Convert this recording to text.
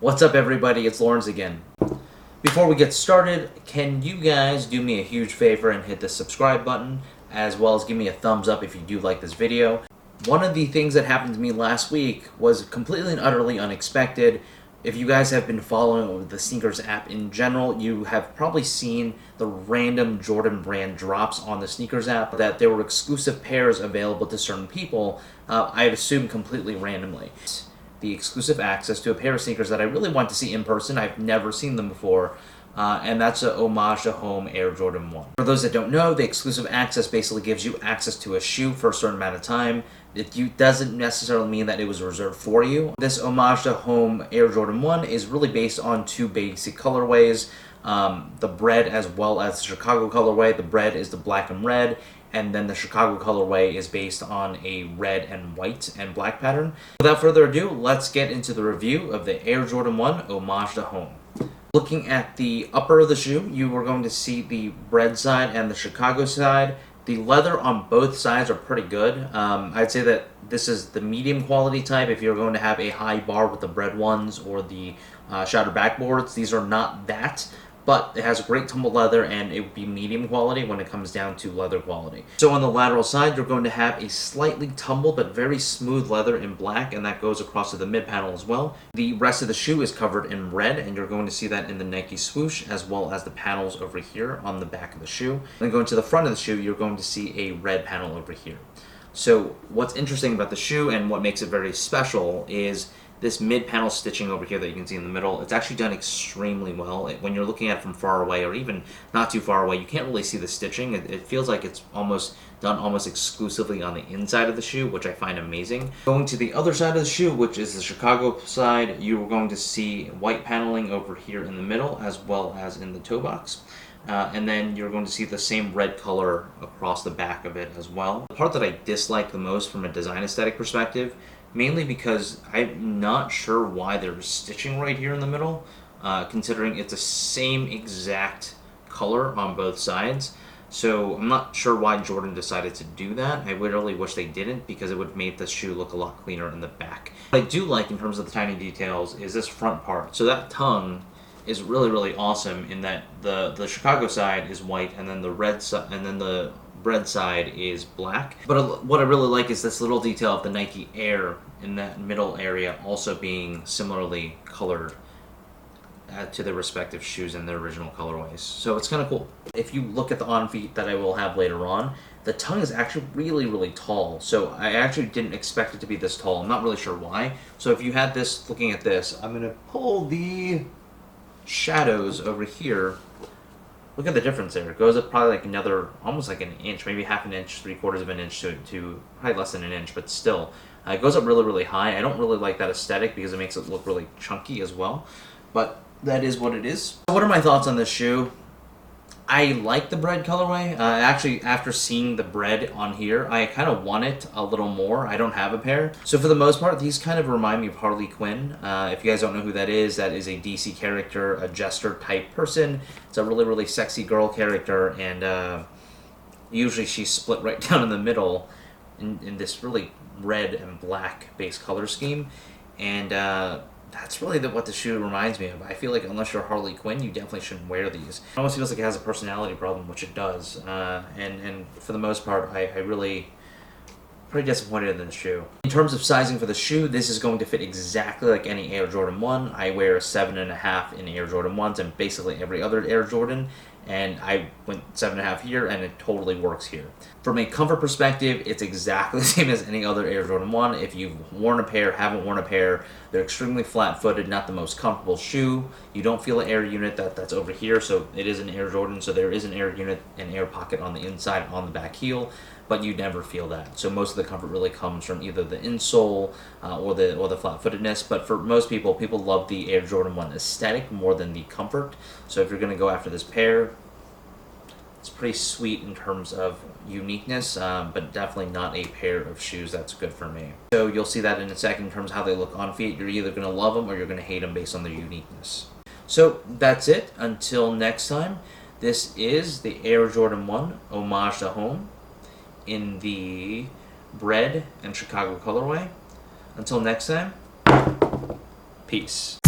What's up, everybody? It's Lawrence again. Before we get started, can you guys do me a huge favor and hit the subscribe button, as well as give me a thumbs up if you do like this video. One of the things that happened to me last week was completely and utterly unexpected. If you guys have been following the SNKRS app in general, you have probably seen the random Jordan brand drops on the SNKRS app, that there were exclusive pairs available to certain people, I'd assume completely randomly. The exclusive access to a pair of sneakers that I really want to see in person. I've never seen them before, and that's a Homage to Home Air Jordan 1. For those that don't know, the exclusive access basically gives you access to a shoe for a certain amount of time. It doesn't necessarily mean that it was reserved for you. This Homage to Home Air Jordan 1 is really based on two basic colorways, the bread as well as the Chicago colorway. The bread is the black and red, and then the Chicago colorway is based on a red and white and black pattern. Without further ado, let's get into the review of the Air Jordan 1 Homage to Home. Looking at the upper of the shoe, you are going to see the bread side and the Chicago side. The leather on both sides are pretty good. I'd say that this is the medium quality type. If you're going to have a high bar with the bread ones or the shattered backboards, these are not that. But it has great tumble leather, and it would be medium quality when it comes down to leather quality. So on the lateral side, you're going to have a slightly tumbled but very smooth leather in black, and that goes across to the mid panel as well. The rest of the shoe is covered in red, and you're going to see that in the Nike swoosh, as well as the panels over here on the back of the shoe. Then going to the front of the shoe, you're going to see a red panel over here. So what's interesting about the shoe and what makes it very special is this mid-panel stitching over here that you can see in the middle. It's actually done extremely well. When you're looking at it from far away, or even not too far away, you can't really see the stitching. It feels like it's done almost exclusively on the inside of the shoe, which I find amazing. Going to the other side of the shoe, which is the Chicago side, you're going to see white paneling over here in the middle, as well as in the toe box. And then you're going to see the same red color across the back of it as well. The part that I dislike the most from a design aesthetic perspective, mainly because I'm not sure why there's stitching right here in the middle, considering it's the same exact color on both sides. So I'm not sure why Jordan decided to do that. I really wish they didn't, because it would have made the shoe look a lot cleaner in the back. What I do like in terms of the tiny details is this front part. So that tongue is really, really awesome in that the Chicago side is white, and then the red side, and then the bread side is black. But what I really like is this little detail of the Nike Air in that middle area also being similarly colored to the respective shoes in their original colorways. So it's kind of cool. If you look at the on feet that I will have later on, the tongue is actually really, really tall. So I actually didn't expect it to be this tall. I'm not really sure why. So if you had this, looking at this, I'm going to pull the shadows over here. Look at the difference there. It goes up probably like another, almost like an inch, maybe half an inch, 3/4 of an inch to probably less than an inch, but still. It goes up really, really high. I don't really like that aesthetic because it makes it look really chunky as well, but that is what it is. So what are my thoughts on this shoe? I like the bread colorway. Actually, after seeing the bread on here, I kind of want it a little more. I don't have a pair. So for the most part, these kind of remind me of Harley Quinn. If you guys don't know who that is a DC character, a jester type person. It's a really, really sexy girl character, and usually she's split right down in the middle in this really red and black base color scheme. And that's really what the shoe reminds me of. I feel like unless you're Harley Quinn, you definitely shouldn't wear these. It almost feels like it has a personality problem, which it does. And for the most part, I really pretty disappointed in the shoe. In terms of sizing for the shoe, this is going to fit exactly like any Air Jordan 1. I wear a 7.5 in Air Jordan 1s and basically every other Air Jordan. And I went 7.5 here, and it totally works here. From a comfort perspective, it's exactly the same as any other Air Jordan 1. If you've worn a pair, haven't worn a pair, they're extremely flat-footed, not the most comfortable shoe. You don't feel an air unit that's over here, so it is an Air Jordan, so there is an air unit, an air pocket on the inside, on the back heel, but you never feel that. So most of the comfort really comes from either the insole or the flat-footedness. But for most people love the Air Jordan 1 aesthetic more than the comfort. So if you're going to go after this pair, it's pretty sweet in terms of uniqueness, but definitely not a pair of shoes that's good for me. So you'll see that in a second in terms of how they look on feet. You're either going to love them or you're going to hate them based on their uniqueness. So that's it. Until next time, this is the Air Jordan 1 Homage to Home in the bread and Chicago colorway. Until next time, peace.